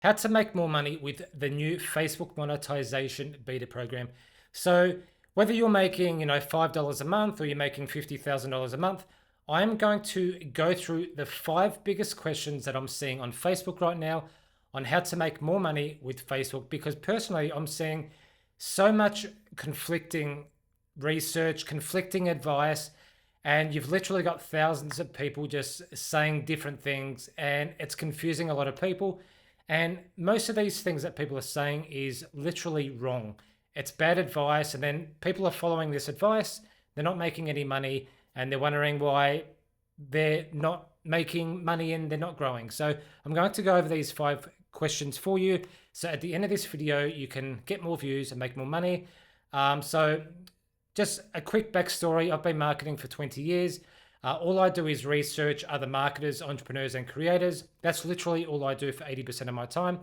how to make more money with the new Facebook monetization beta program. So whether you're making, $5 a month or you're making $50,000 a month, I'm going to go through the 5 biggest questions that I'm seeing on Facebook right now on how to make more money with Facebook, because personally I'm seeing so much conflicting research, conflicting advice, and you've literally got thousands of people just saying different things, and it's confusing a lot of people. And most of these things that people are saying is literally wrong. It's bad advice, and then people are following this advice, they're not making any money, and they're wondering why they're not making money and they're not growing. So I'm going to go over these 5 questions for you. So at the end of this video, you can get more views and make more money. So just a quick backstory. I've been marketing for 20 years. All I do is research other marketers, entrepreneurs, and creators. That's literally all I do for 80% of my time.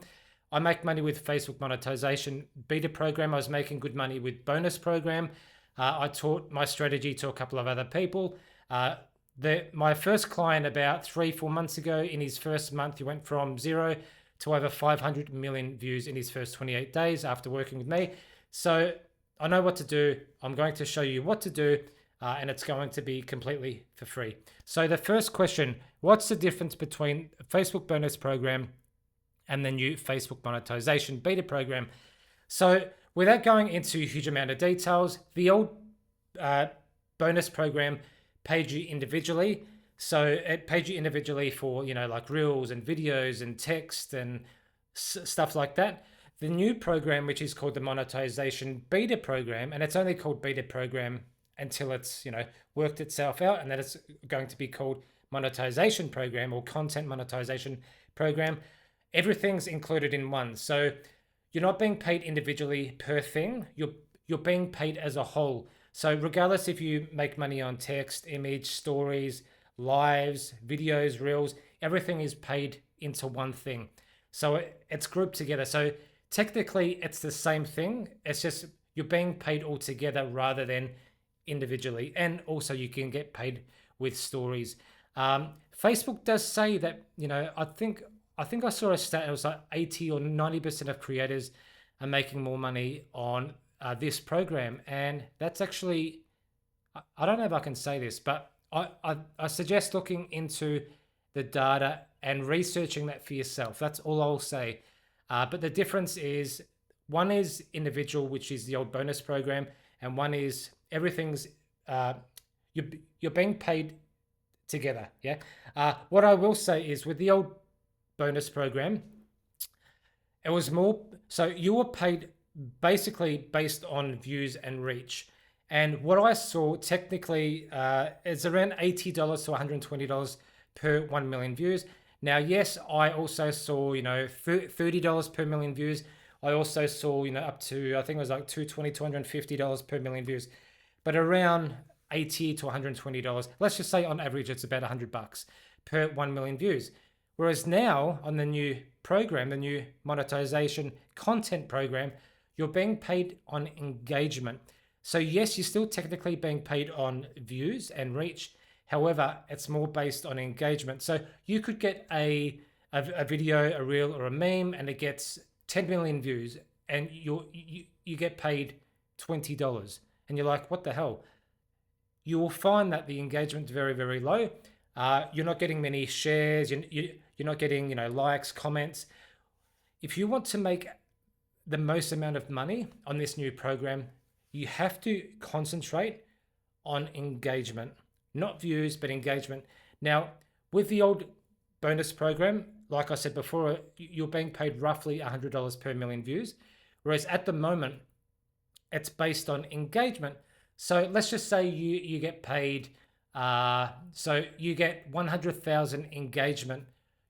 I make money with Facebook monetization beta program. I was making good money with bonus program. I taught my strategy to a couple of other people. My first client about 3-4 months ago, in his first month, he went from 0 to over 500 million views in his first 28 days after working with me. So I know what to do. I'm going to show you what to do, and it's going to be completely for free. So the first question, what's the difference between a Facebook bonus program and the new Facebook monetization beta program? So without going into a huge amount of details, the old bonus program paid you individually. So it paid you individually for, like reels and videos and text and stuff like that. The new program, which is called the monetization beta program, and it's only called beta program until it's, worked itself out, and then it's going to be called monetization program or content monetization program. Everything's included in one. So you're not being paid individually per thing. You're being paid as a whole. So regardless if you make money on text, image, stories, lives, videos, reels, everything is paid into one thing. So it's grouped together. So technically it's the same thing. It's just you're being paid all together rather than individually. And also you can get paid with stories. Facebook does say that, I think I saw a stat, it was like 80 or 90% of creators are making more money on this program. And that's actually, I don't know if I can say this, but I suggest looking into the data and researching that for yourself. That's all I'll say. But the difference is one is individual, which is the old bonus program, and one is everything's, you're being paid together. Yeah. What I will say is with the old bonus program, it was more, so you were paid basically based on views and reach. And what I saw technically is around $80 to $120 per 1 million views. Now, yes, I also saw, $30 per million views. I also saw, up to, I think it was like $220, $250 per million views, but around $80 to $120. Let's just say on average, it's about $100 per 1 million views. Whereas now on the new program, the new monetization content program, you're being paid on engagement. So yes, you're still technically being paid on views and reach. However, it's more based on engagement. So you could get a video, a reel, or a meme, and it gets 10 million views, and you get paid $20. And you're like, what the hell? You will find that the engagement's very, very low. You're not getting many shares. You're not getting, likes, comments. If you want to make the most amount of money on this new program, you have to concentrate on engagement, not views, but engagement. Now, with the old bonus program, like I said before, you're being paid roughly $100 per million views, whereas at the moment, it's based on engagement. So let's just say you get paid, so you get 100,000 engagement.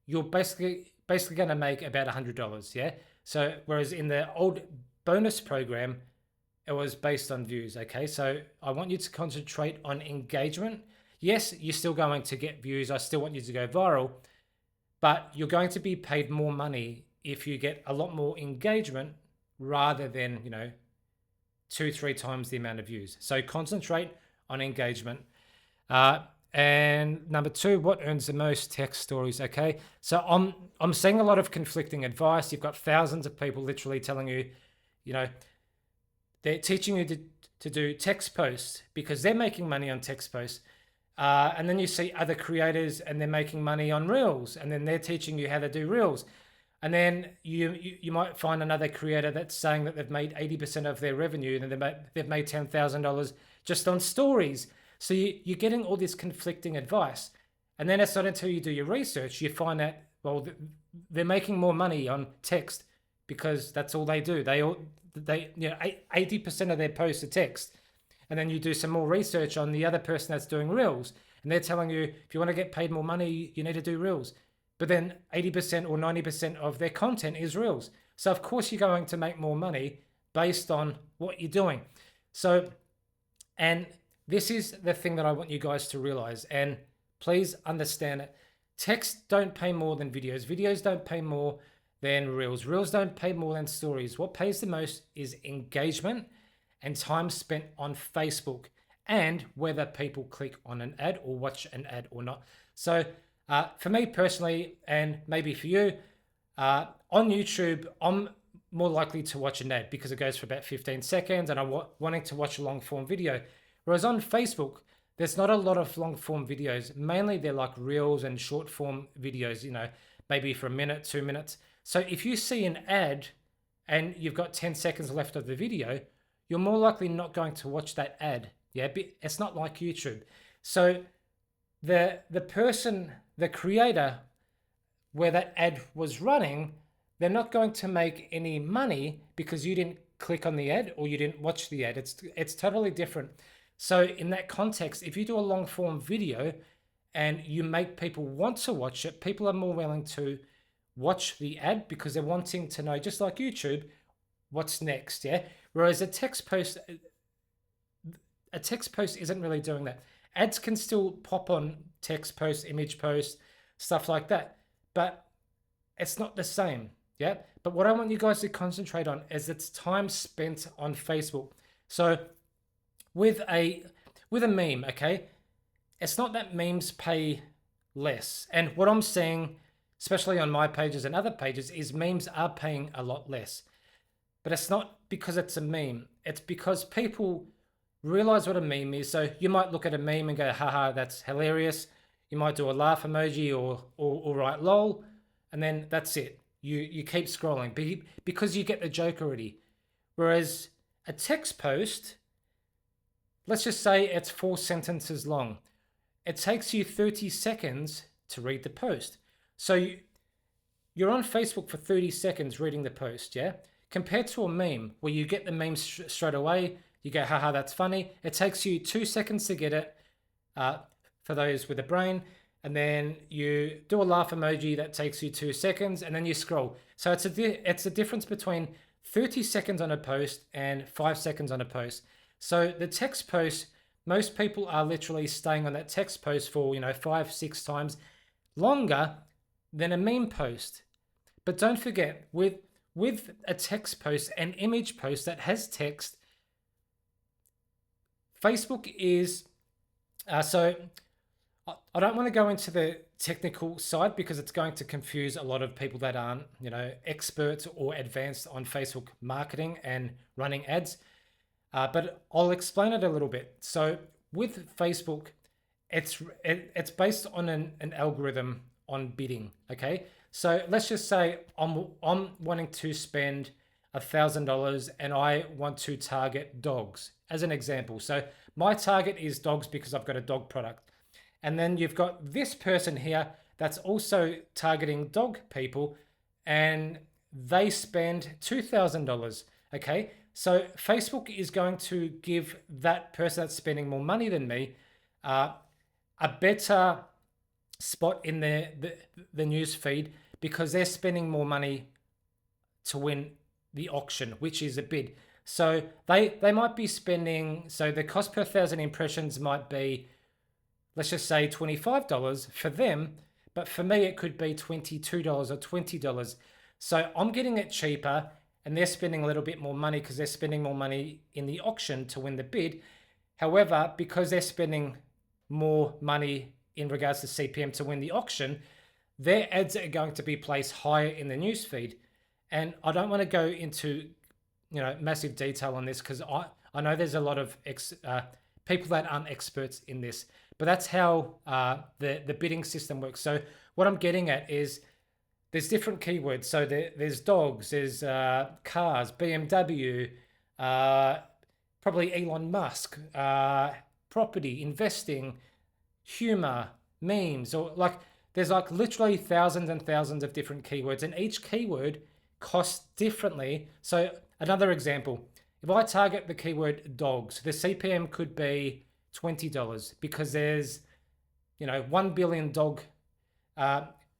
You're basically going to make about $100, yeah? So whereas in the old bonus program, it was based on views, okay? So I want you to concentrate on engagement. Yes, you're still going to get views. I still want you to go viral, but you're going to be paid more money if you get a lot more engagement rather than, 2-3 times the amount of views. So concentrate on engagement. And number two, what earns the most? Text stories. Okay, so I'm seeing a lot of conflicting advice. You've got thousands of people literally telling you, you know, they're teaching you to do text posts because they're making money on text posts. And then you see other creators and they're making money on reels, and then they're teaching you how to do reels. And then you might find another creator that's saying that they've made 80% of their revenue and they've made $10,000 just on stories. So you're getting all this conflicting advice. And then it's not until you do your research, you find out, well, they're making more money on text because that's all they do. They 80% of their posts are text. And then you do some more research on the other person that's doing reels, and they're telling you if you want to get paid more money, you need to do reels. But then 80% or 90% of their content is reels. So of course you're going to make more money based on what you're doing. So, and this is the thing that I want you guys to realize, and please understand it. Text don't pay more than videos. Videos don't pay more than reels. Reels don't pay more than stories. What pays the most is engagement and time spent on Facebook, and whether people click on an ad or watch an ad or not. So for me personally, and maybe for you, on YouTube, I'm more likely to watch an ad because it goes for about 15 seconds and I'm wanting to watch a long form video. Whereas on Facebook, there's not a lot of long form videos. Mainly they're like reels and short form videos, maybe for a minute, 2 minutes. So if you see an ad and you've got 10 seconds left of the video, you're more likely not going to watch that ad. Yeah, it's not like YouTube. So the person, the creator where that ad was running, they're not going to make any money because you didn't click on the ad or you didn't watch the ad. It's totally different. So in that context, if you do a long form video and you make people want to watch it, people are more willing to watch the ad because they're wanting to know, just like YouTube, what's next. Yeah. Whereas a text post isn't really doing that. Ads can still pop on text posts, image posts, stuff like that, but it's not the same. Yeah. But what I want you guys to concentrate on is it's time spent on Facebook. So with a meme, okay, it's not that memes pay less. And what I'm seeing, especially on my pages and other pages, is memes are paying a lot less. But it's not because it's a meme. It's because people realize what a meme is. So you might look at a meme and go, haha, that's hilarious. You might do a laugh emoji or write lol, and then that's it. You keep scrolling because you get the joke already. Whereas a text post, let's just say it's 4 sentences long. It takes you 30 seconds to read the post. So you're on Facebook for 30 seconds reading the post, yeah? Compared to a meme where you get the meme straight away, you go, haha, that's funny. It takes you 2 seconds to get it for those with a brain. And then you do a laugh emoji that takes you 2 seconds, and then you scroll. So it's a difference between 30 seconds on a post and 5 seconds on a post. So the text post, most people are literally staying on that text post for 5-6 times longer than a meme post. But don't forget, with a text post, an image post that has text, Facebook is so I don't want to go into the technical side because it's going to confuse a lot of people that aren't experts or advanced on Facebook marketing and running ads. But I'll explain it a little bit. So with Facebook, it's based on an algorithm on bidding. Okay, so let's just say I'm wanting to spend $1,000 and I want to target dogs as an example. So my target is dogs because I've got a dog product. And then you've got this person here that's also targeting dog people and they spend $2,000. Okay, so Facebook is going to give that person that's spending more money than me a better spot in the news feed because they're spending more money to win the auction, which is a bid. So they might be spending, so the cost per 1,000 impressions might be, let's just say $25 for them, but for me it could be $22 or $20. So I'm getting it cheaper and they're spending a little bit more money because they're spending more money in the auction to win the bid. However, because they're spending more money in regards to CPM to win the auction, their ads are going to be placed higher in the newsfeed. And I don't want to go into massive detail on this because I know there's a lot of people that aren't experts in this, but that's how the bidding system works. So what I'm getting at is there's different keywords. So there's dogs, there's cars, BMW, probably Elon Musk, property, investing, humor, memes, or like there's like literally thousands and thousands of different keywords, and each keyword costs differently. So another example, if I target the keyword dogs, the CPM could be $20 because there's 1 billion dog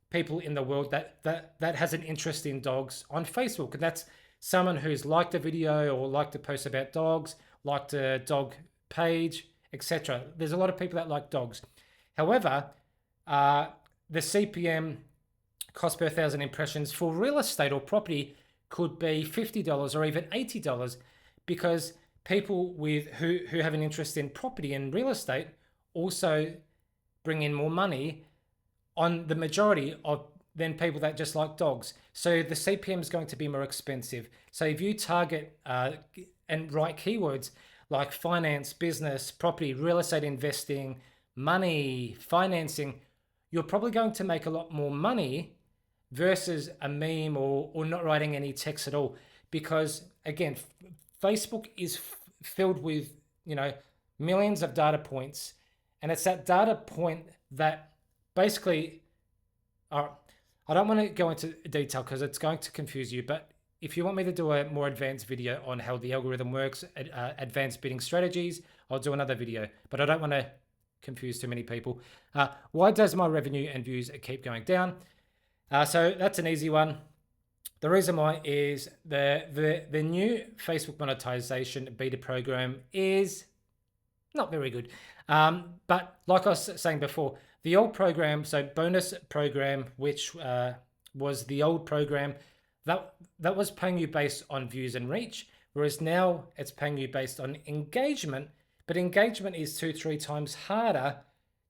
people in the world that has an interest in dogs on Facebook, and that's someone who's liked a video or liked a post about dogs, liked a dog page, etc. There's a lot of people that like dogs. However, the CPM, cost per thousand impressions, for real estate or property could be $50 or even $80 because people who have an interest in property and real estate also bring in more money on the majority of than people that just like dogs. So the CPM is going to be more expensive. So if you target and write keywords like finance, business, property, real estate investing, money, financing, you're probably going to make a lot more money versus a meme or not writing any text at all. Because again, Facebook is filled with millions of data points, and it's that data point that basically I don't want to go into detail because it's going to confuse you, but if you want me to do a more advanced video on how the algorithm works, advanced bidding strategies, I'll do another video, but I don't want to confuse too many people. Why does my revenue and views keep going down? So that's an easy one. The reason why is the new Facebook monetization beta program is not very good. But like I was saying before, the old program, so bonus program, which was the old program, that was paying you based on views and reach, whereas now it's paying you based on engagement. But engagement is 2-3 times harder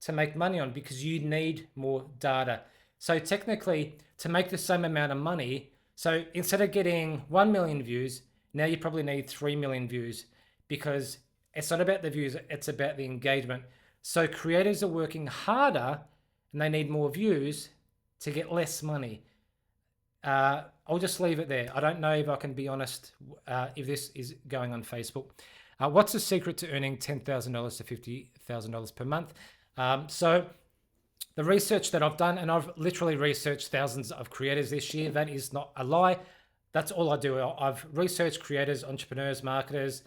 to make money on because you need more data. So technically, to make the same amount of money, so instead of getting 1 million views, now you probably need 3 million views because it's not about the views, it's about the engagement. So creators are working harder and they need more views to get less money. I'll just leave it there. I don't know if I can be honest if this is going on Facebook. What's the secret to earning $10,000 to $50,000 per month? So the research that I've done, and I've literally researched thousands of creators this year. That is not a lie. That's all I do. I've researched creators, entrepreneurs, marketers.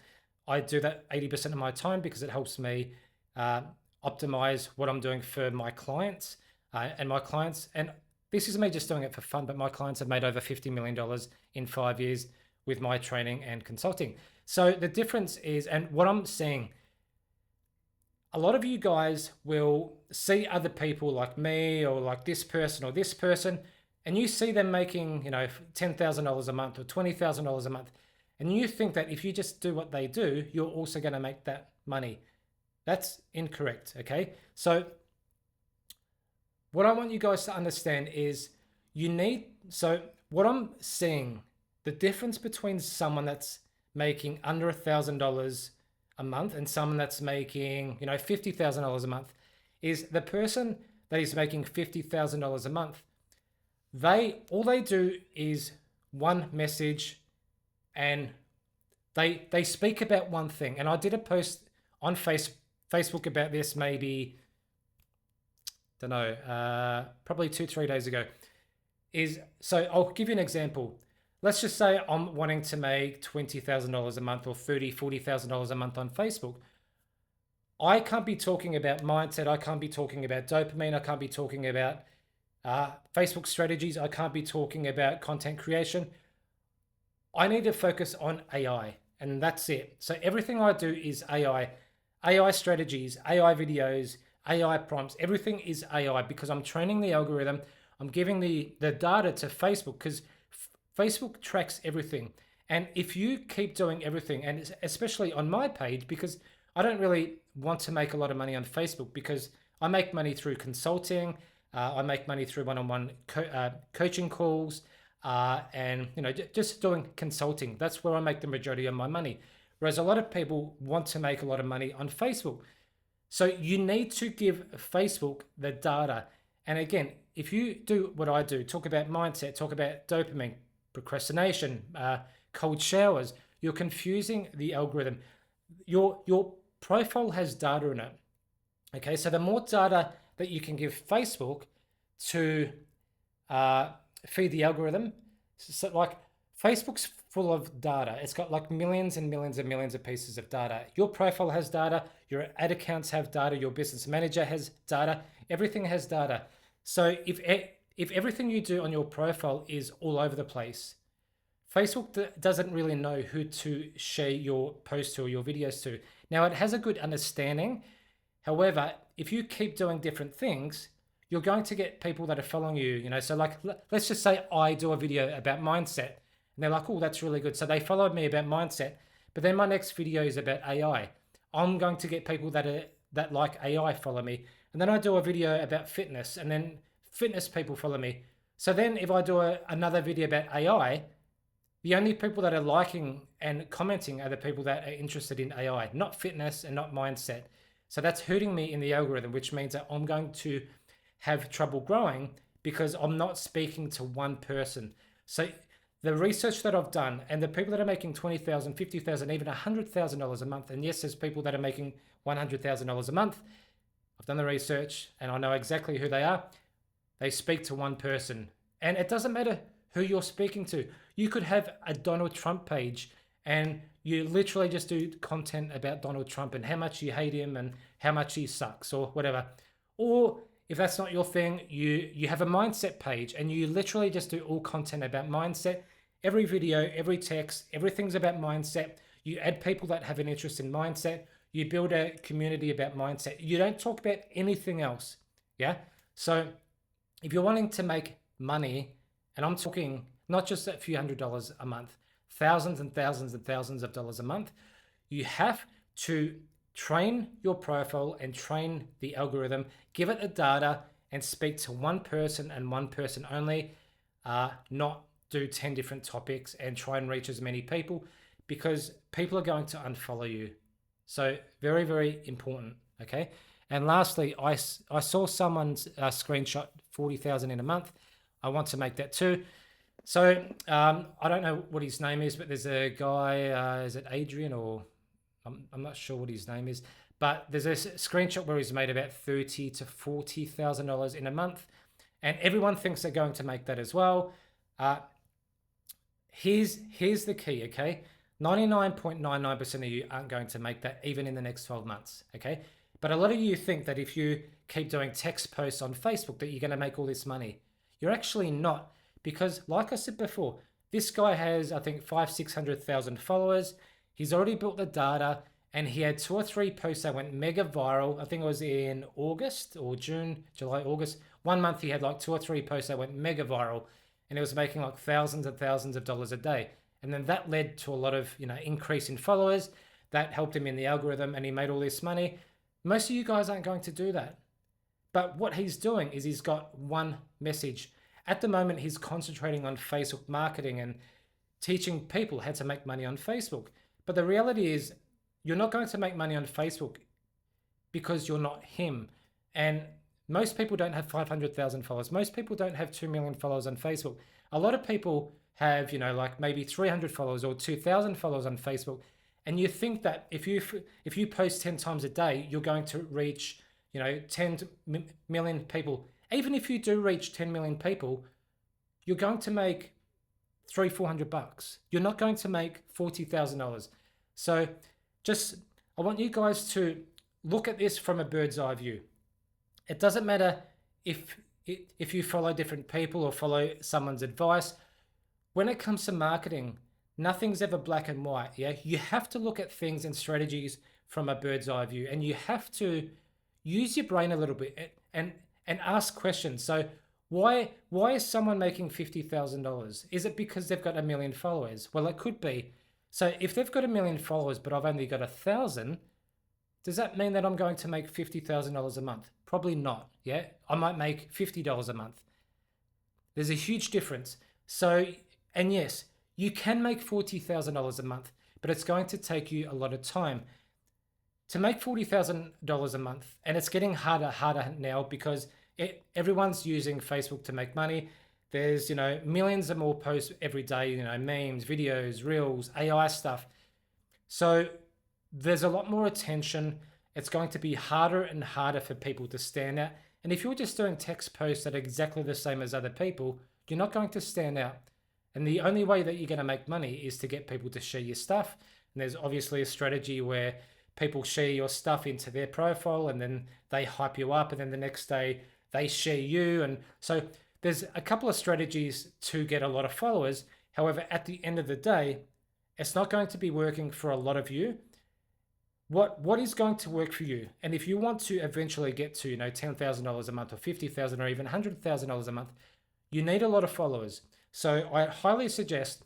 I do that 80% of my time because it helps me optimize what I'm doing for my clients and my clients. And this is me just doing it for fun, but my clients have made over $50 million in 5 years with my training and consulting. So the difference is, and what I'm seeing, a lot of you guys will see other people like me or like this person, and you see them making, $10,000 a month or $20,000 a month. And you think that if you just do what they do, you're also going to make that money. That's incorrect, okay? So what I want you guys to understand is so what I'm seeing, the difference between someone that's making under $1,000 a month and someone that's making, $50,000 a month is the person that is making $50,000 a month. All they do is one message and they speak about one thing. And I did a post on Facebook about this maybe, probably 2-3 days ago. So I'll give you an example. Let's just say I'm wanting to make $20,000 a month or $30,000, $40,000 a month on Facebook. I can't be talking about mindset. I can't be talking about dopamine. I can't be talking about Facebook strategies. I can't be talking about content creation. I need to focus on AI, and that's it. So everything I do is AI strategies, AI videos, AI prompts. Everything is AI because I'm training the algorithm. I'm giving the data to Facebook because Facebook tracks everything. And if you keep doing everything, and especially on my page, because I don't really want to make a lot of money on Facebook because I make money through consulting. I make money through one-on-one coaching calls, and just doing consulting. That's where I make the majority of my money. Whereas a lot of people want to make a lot of money on Facebook. So you need to give Facebook the data. And again, if you do what I do, talk about mindset, talk about dopamine, procrastination, cold showers, you're confusing the algorithm. Your profile has data in it. Okay, so the more data that you can give Facebook to feed the algorithm, so like Facebook's full of data. It's got like millions and millions and millions of pieces of data. Your profile has data, your ad accounts have data, your business manager has data, everything has data. So if everything you do on your profile is all over the place, Facebook doesn't really know who to share your posts to or your videos to. Now, it has a good understanding. However, if you keep doing different things, you're going to get people that are following you. So like, let's just say I do a video about mindset and they're like, oh, that's really good. So they followed me about mindset, but then my next video is about AI. I'm going to get people that like AI follow me. And then I do a video about fitness and then fitness people follow me. So then if I do another video about AI, the only people that are liking and commenting are the people that are interested in AI, not fitness and not mindset. So that's hurting me in the algorithm, which means that I'm going to have trouble growing because I'm not speaking to one person. So the research that I've done and the people that are making $20,000, $50,000, even $100,000 a month, and yes, there's people that are making $100,000 a month. I've done the research and I know exactly who they are. They speak to one person, and it doesn't matter who you're speaking to. You could have a Donald Trump page and you literally just do content about Donald Trump and how much you hate him and how much he sucks or whatever. Or if that's not your thing, you have a mindset page and you literally just do all content about mindset. Every video, every text, everything's about mindset. You add people that have an interest in mindset. You build a community about mindset. You don't talk about anything else. Yeah. So if you're wanting to make money, and I'm talking not just a few $100s a month, thousands and thousands and thousands of dollars a month, you have to train your profile and train the algorithm, give it the data and speak to one person and one person only, not do 10 different topics and try and reach as many people, because people are going to unfollow you. So very, very important. Okay. And lastly, I saw someone's screenshot 40,000 in a month. I want to make that too. So I don't know what his name is, but there's a guy, is it Adrian, or I'm not sure what his name is, but there's a screenshot where he's made about $30,000 to $40,000 in a month, and everyone thinks they're going to make that as well. Here's the key, okay? 99.99% of you aren't going to make that even in the next 12 months, okay? But a lot of you think that if you keep doing text posts on Facebook that you're going to make all this money. You're actually not, because like I said before, this guy has, I think, 500,000-600,000 followers. He's already built the data, and he had 2 or 3 posts that went mega viral. I think it was in August or June, July, August. 1 month he had like 2 or 3 posts that went mega viral, and it was making like thousands and thousands of dollars a day. And then that led to a lot of, increase in followers. That helped him in the algorithm, and he made all this money. Most of you guys aren't going to do that. But what he's doing is he's got one message. At the moment, he's concentrating on Facebook marketing and teaching people how to make money on Facebook. But the reality is you're not going to make money on Facebook because you're not him. And most people don't have 500,000 followers. Most people don't have 2 million followers on Facebook. A lot of people have, like maybe 300 followers or 2,000 followers on Facebook. And you think that if you post 10 times a day, you're going to reach 10 million people. Even if you do reach 10 million people, you're going to make $300-400. You're not going to make $40,000. So I want you guys to look at this from a bird's eye view. It doesn't matter if you follow different people or follow someone's advice. When it comes to marketing, nothing's ever black and white. Yeah, you have to look at things and strategies from a bird's eye view, and you have to use your brain a little bit and ask questions. So why is someone making $50,000? Is it because they've got 1 million followers? Well, it could be. So if they've got 1 million followers, but I've only got 1,000, Does that mean that I'm going to make $50,000 a month? Probably not. Yeah, I might make $50 a month. There's a huge difference. So, and yes, you can make $40,000 a month, but it's going to take you a lot of time to make $40,000 a month. And it's getting harder now because everyone's using Facebook to make money. There's, millions of more posts every day, memes, videos, reels, AI stuff. So there's a lot more attention. It's going to be harder and harder for people to stand out. And if you're just doing text posts that are exactly the same as other people, you're not going to stand out. And the only way that you're going to make money is to get people to share your stuff. And there's obviously a strategy where people share your stuff into their profile and then they hype you up, and then the next day they share you. And so there's a couple of strategies to get a lot of followers. However, at the end of the day, it's not going to be working for a lot of you. What is going to work for you? And if you want to eventually get to $10,000 a month, or $50,000, or even $100,000 a month, you need a lot of followers. So I highly suggest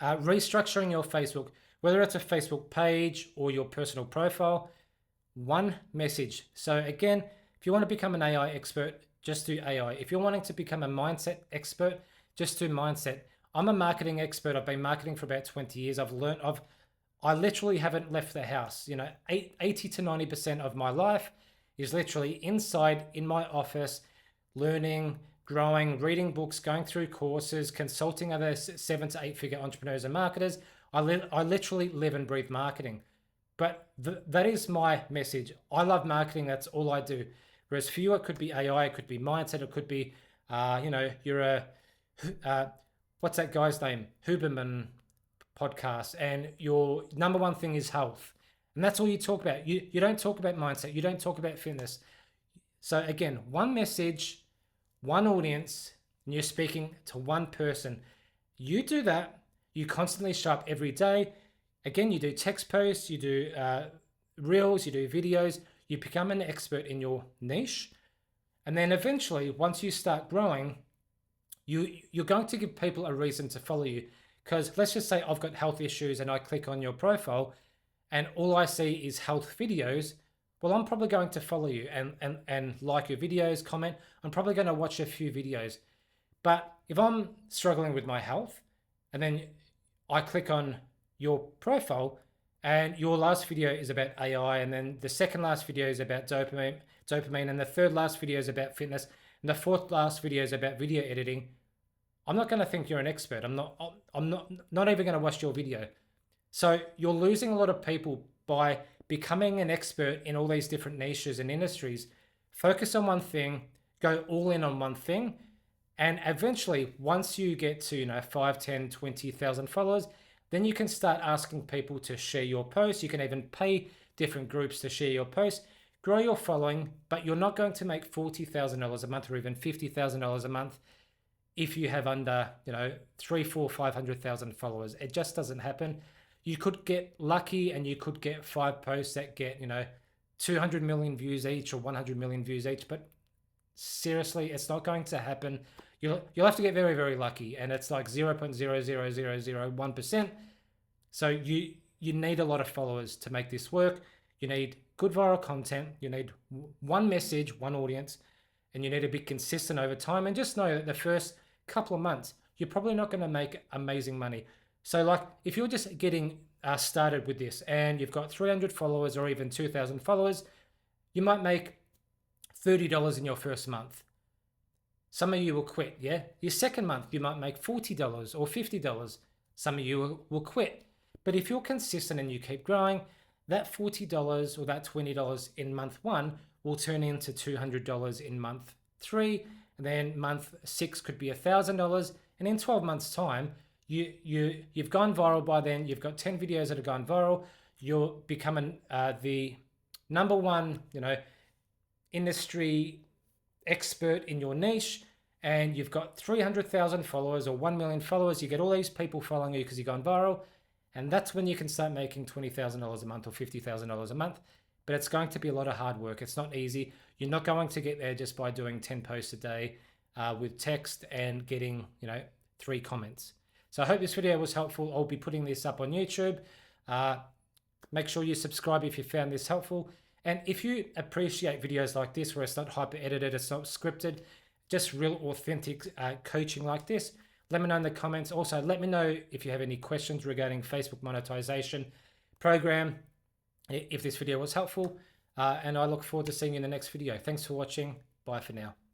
restructuring your Facebook, whether it's a Facebook page or your personal profile. One message. So again, if you want to become an AI expert, just do AI. If you're wanting to become a mindset expert, just do mindset. I'm a marketing expert. I've been marketing for about 20 years. I literally haven't left the house. 80 to 90% of my life is literally inside in my office, learning, growing, reading books, going through courses, consulting other 7 to 8 figure entrepreneurs and marketers. I literally live and breathe marketing. But that is my message. I love marketing. That's all I do. Whereas for you, it could be AI, it could be mindset, it could be, you're what's that guy's name? Huberman podcast, and your number one thing is health. And that's all you talk about. You don't talk about mindset. You don't talk about fitness. So again, one message, one audience, and you're speaking to one person. You do that. You constantly show up every day. Again, you do text posts, you do reels, you do videos. You become an expert in your niche. And then eventually, once you start growing, you're going to give people a reason to follow you. Because let's just say I've got health issues and I click on your profile and all I see is health videos. Well, I'm probably going to follow you and like your videos, comment. I'm probably going to watch a few videos. But if I'm struggling with my health and then I click on your profile and your last video is about AI, and then the second last video is about dopamine, and the third last video is about fitness, and the fourth last video is about video editing, I'm not going to think you're an expert. I'm not even going to watch your video. So you're losing a lot of people by becoming an expert in all these different niches and industries. Focus on one thing, go all in on one thing, and eventually, once you get to 5, 10, 20,000 followers, then you can start asking people to share your posts. You can even pay different groups to share your posts. Grow your following, but you're not going to make $40,000 a month or even $50,000 a month if you have under 3, 4, 500,000 followers. It just doesn't happen. You could get lucky and you could get 5 posts that get 200 million views each or 100 million views each, but seriously, it's not going to happen. You'll have to get very, very lucky, and it's like 0.00001%. So you need a lot of followers to make this work. You need good viral content. You need one message, one audience, and you need to be consistent over time. And just know that the first couple of months, you're probably not going to make amazing money. So like if you're just getting started with this and you've got 300 followers or even 2,000 followers, you might make $30 in your first month. Some of you will quit, yeah? Your second month, you might make $40 or $50. Some of you will quit. But if you're consistent and you keep growing, that $40 or that $20 in month 1 will turn into $200 in month 3. And then month 6 could be $1,000. And in 12 months' time, you've gone viral by then. You've got 10 videos that have gone viral. You're becoming the number one, industry expert in your niche, and you've got 300,000 followers or 1 million followers. You get all these people following you because you've gone viral, and that's when you can start making $20,000 a month or $50,000 a month. But it's going to be a lot of hard work. It's not easy. You're not going to get there just by doing 10 posts a day with text and getting 3 comments. So I hope this video was helpful. I'll be putting this up on YouTube. Make sure you subscribe if you found this helpful. And if you appreciate videos like this, where it's not hyper edited, it's not scripted, just real authentic coaching like this, let me know in the comments. Also, let me know if you have any questions regarding Facebook monetization program, if this video was helpful. And I look forward to seeing you in the next video. Thanks for watching. Bye for now.